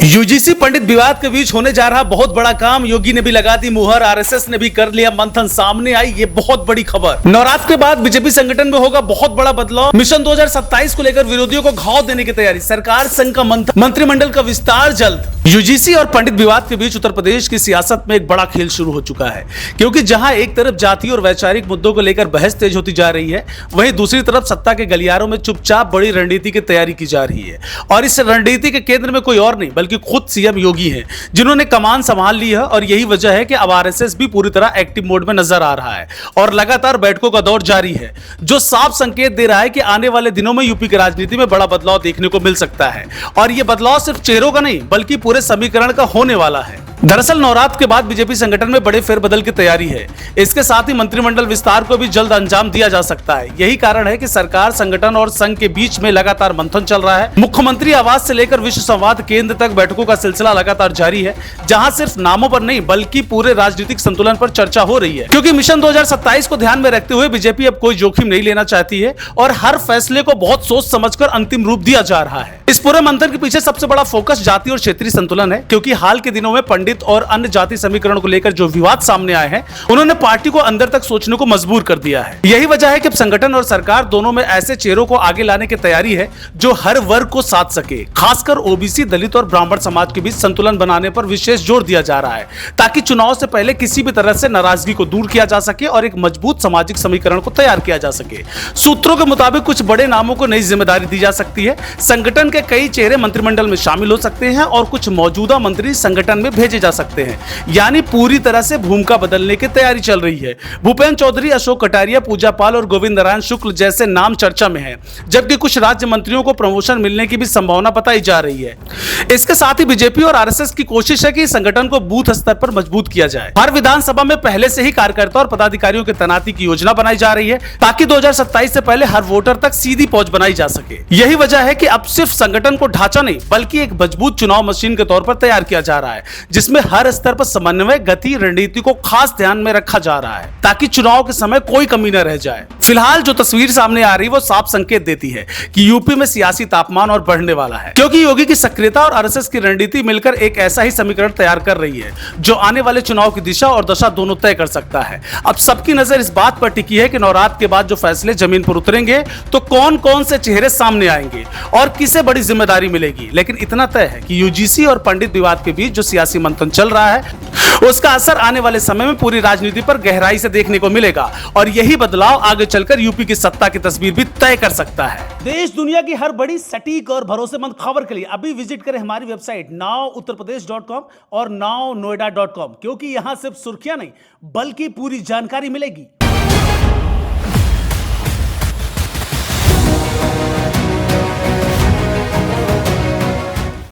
UGC पंडित विवाद के बीच होने जा रहा बहुत बड़ा काम, योगी ने भी लगा दी मुहर, आरएसएस ने भी कर लिया मंथन, सामने आई ये बहुत बड़ी खबर। नवरात्र के बाद बीजेपी संगठन में होगा बहुत बड़ा बदलाव, मिशन 2027 को लेकर विरोधियों को घाव देने की तैयारी, सरकार संघ का मंथन, मंत्रिमंडल का विस्तार जल्द। यूजीसी और पंडित विवाद के बीच उत्तर प्रदेश की सियासत में एक बड़ा खेल शुरू हो चुका है, क्योंकि जहां एक तरफ जाति और वैचारिक मुद्दों को लेकर बहस तेज होती जा रही है, वहीं दूसरी तरफ सत्ता के गलियारों में चुपचाप बड़ी रणनीति की तैयारी की जा रही है। और इस रणनीति के केंद्र में कोई और नहीं बल्कि खुद सीएम योगी हैं, जिन्होंने कमान संभाल ली है। और यही वजह है कि अब आरएसएस भी पूरी तरह एक्टिव मोड में नजर आ रहा है और लगातार बैठकों का दौर जारी है, जो साफ संकेत दे रहा है कि आने वाले दिनों में यूपी की राजनीति में बड़ा बदलाव देखने को मिल सकता है। और यह बदलाव सिर्फ चेहरों का नहीं बल्कि पूरे समीकरण का होने वाला है। दरअसल नवरात्र के बाद बीजेपी संगठन में बड़े फेरबदल की तैयारी है। इसके साथ ही मंत्रिमंडल विस्तार को भी जल्द अंजाम दिया जा सकता है। यही कारण है कि सरकार, संगठन और संघ के बीच में लगातार मंथन चल रहा है। मुख्यमंत्री आवास से लेकर विश्व संवाद केंद्र तक बैठकों का सिलसिला लगातार जारी है, जहां सिर्फ नामों पर नहीं बल्कि पूरे राजनीतिक संतुलन पर चर्चा हो रही है। क्योंकि मिशन 2027 को ध्यान में रखते हुए बीजेपी अब कोई जोखिम नहीं लेना चाहती है और हर फैसले को बहुत सोच समझकर अंतिम रूप दिया जा रहा है। इस पूरे मंथन के पीछे सबसे बड़ा फोकस जाति और क्षेत्रीय संतुलन है, क्योंकि हाल के दिनों में पंडित और अन्य जाति समीकरण को लेकर जो विवाद सामने आए हैं, उन्होंने पार्टी को अंदर तक सोचने को मजबूर कर दिया है। यही वजह है कि संगठन और सरकार दोनों में ऐसे चेहरों को आगे लाने की तैयारी है जो हर वर्ग को साथ सके। खासकर ओबीसी, दलित और ब्राह्मण समाज के बीच संतुलन बनाने पर विशेष जोर दिया जा रहा है, ताकि चुनाव से पहले किसी भी तरह से नाराजगी को दूर किया जा सके और एक मजबूत सामाजिक समीकरण को तैयार किया जा सके। सूत्रों के मुताबिक कुछ बड़े नामों को नई जिम्मेदारी दी जा सकती है। संगठन के कई चेहरे मंत्रिमंडल में शामिल हो सकते हैं और कुछ मौजूदा मंत्री संगठन में भेजे जा सकते हैं। यानी पूरी तरह से भूमिका बदलने की तैयारी चल रही है। भूपेंद्र चौधरी, अशोक कटारिया, पूजा पाल और गोविंद नारायण शुक्ल जैसे नाम चर्चा में हैं, जबकि कुछ राज्य मंत्रियों को प्रमोशन मिलने की भी संभावना बताई जा रही है। इसके साथ ही बीजेपी और आरएसएस की कोशिश है कि संगठन को बूथ स्तर पर मजबूत किया जाए। हर विधानसभा में पहले से ही कार्यकर्ता और पदाधिकारियों की तैनाती की योजना बनाई जा रही है, ताकि 2027 से पहले हर वोटर तक सीधी पहुंच बनाई जा सके। यही वजह है कि अब सिर्फ संगठन को ढांचा नहीं बल्कि एक मजबूत चुनाव मशीन के तौर पर तैयार किया जा रहा है, जिसमें हर स्तर पर समन्वय, गति, रणनीति को खास ध्यान में रखा जा रहा है, ताकि चुनाव के समय कोई कमी न रह जाए। फिलहाल जो तस्वीर सामने आ रही है वो साफ संकेत देती है कि यूपी में सियासी तापमान और बढ़ने वाला है, क्योंकि योगी की सक्रियता और आरएसएस की रणनीति मिलकर एक ऐसा ही समीकरण तैयार कर रही है जो आने वाले चुनाव की दिशा और दशा दोनों तय कर सकता है। अब सबकी नजर इस बात पर टिकी है कि नवरात्र के बाद जो फैसले जमीन पर उतरेंगे तो कौन कौन से चेहरे सामने आएंगे और किसे बड़ी जिम्मेदारी मिलेगी। लेकिन इतना तय है कि यूजीसी और पंडित विवाद के बीच जो सियासी मंथन चल रहा है उसका असर आने वाले समय में पूरी राजनीति पर गहराई से देखने को मिलेगा और यही बदलाव आगे चलकर यूपी की सत्ता की तस्वीर भी तय कर सकता है। देश दुनिया की हर बड़ी सटीक और भरोसेमंद खबर के लिए अभी विजिट करें हमारी वेबसाइट nowuttarpradesh.com और nownoida.com, क्योंकि यहां सिर्फ सुर्खियां नहीं बल्कि पूरी जानकारी मिलेगी।